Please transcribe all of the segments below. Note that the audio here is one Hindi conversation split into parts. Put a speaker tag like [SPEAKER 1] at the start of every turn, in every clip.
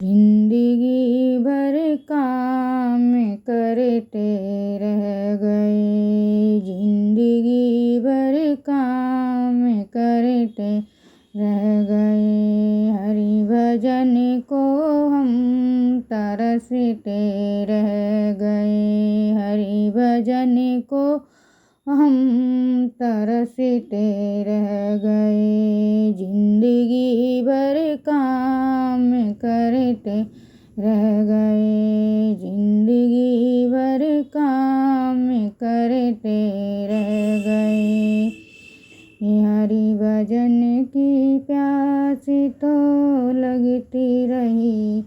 [SPEAKER 1] जिंदगी भर काम करते रह गए, जिंदगी भर काम करते रह गए। हरि भजन को हम तरसते रह गए, हरि भजन को हम तरसते रह गए। जिंदगी भर काम करते रह गए, जिंदगी भर काम करते रह गए। हरि भजन की प्यास तो लगती रही,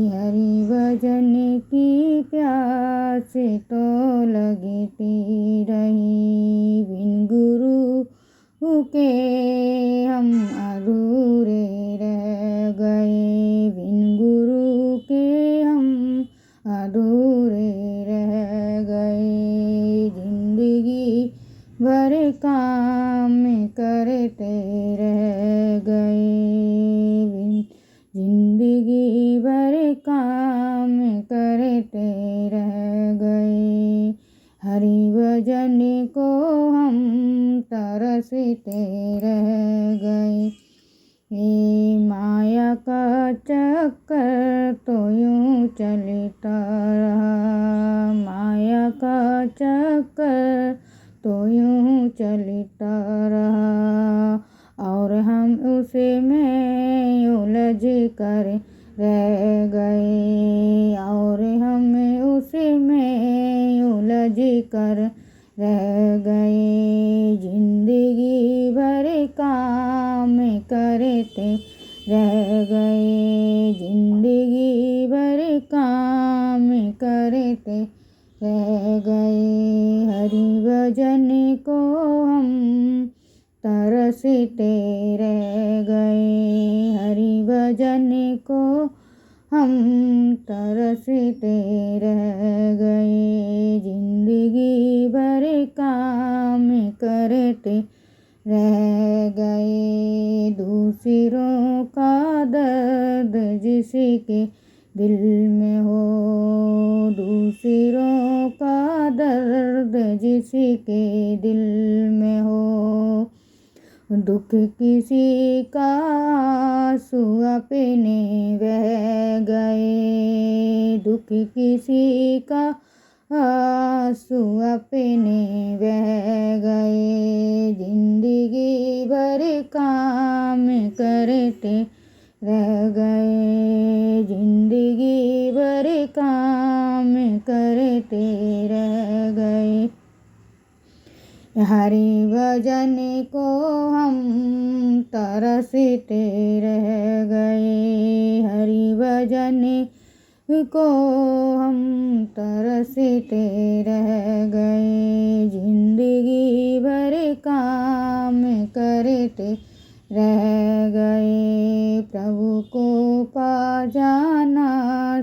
[SPEAKER 1] हरि भजन की प्यास तो लगती रही। बिन गुरु के हम अधूरे रह गए, बिन गुरु के हम अधूरे रह गए। जिंदगी भर काम करते रह गए, जिंदगी भर काम करते रह गए। हरि भजन को हम तरसते रह गए। माया का चक्कर तो यूं चलता रहा, माया का चक्कर तो यूं चलता रहा। और हम उसे में उलझ कर रह गए, और हम उसे में उलझ कर रह गए। जिंदगी भर काम करते रह गए, जिंदगी भर काम करते रह गए। हरि भजन को हम तरसते रह गए, हरि भजन को हम तरसते रह गए। जिंदगी भर काम करते रह गए। दूसरों का दर्द जिसके दिल में हो, दूसरों का दर्द जिसके दिल में हो। दुख किसी का आंसू अपने बह गए, दुख किसी का आंसू अपने बह गए। जिंदगी भर काम करते रह गए, जिंदगी भर काम करते रह गए। हरि भजन को हम तरसते रह गए, हरि भजन को हम तरसते रह गए। जिंदगी भर काम करते रह गए। प्रभु को पा जाना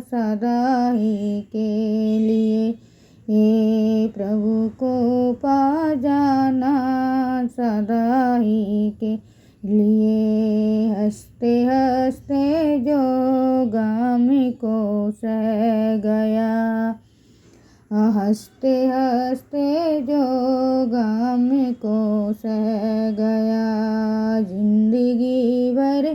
[SPEAKER 1] सदा ही के लिए, हे प्रभु को पा जाना सदा ही के लिए। हंसते हंसते जो गम को सह गया, हंसते हंसते जो गम को सह गया। जिंदगी भर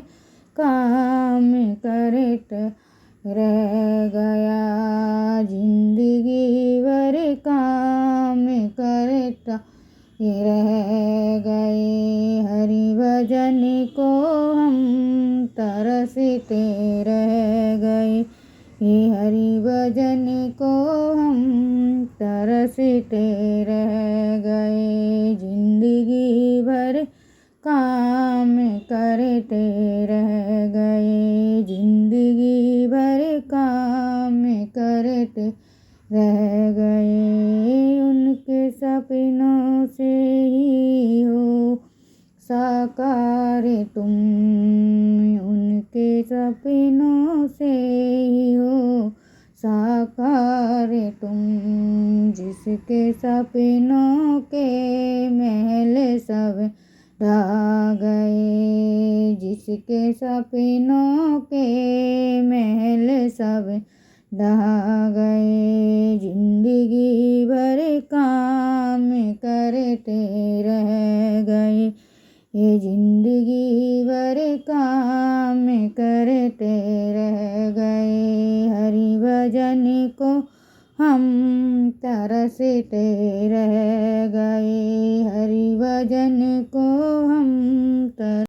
[SPEAKER 1] काम करते रह गया, जिंदगी भर काम करता रह गए। हरि भजन को हम तरसते रह गए, हरि भजन को हम तरसते रह गए। जिंदगी भर काम करते रह गए, जिंदगी भर काम करते रह गए। उनके सपनों से ही हो साकार तुम, उनके सपनों से ही हो साकार तुम। जिसके सपनों के महल सब ढह गए, जिसके सपनों के महल सब ढह गए। जिंदगी भर काम करते रह गए, ये जिंदगी भर काम करते रह गए। हरि भजन को हम तरसते रह गए, हरि भजन को हम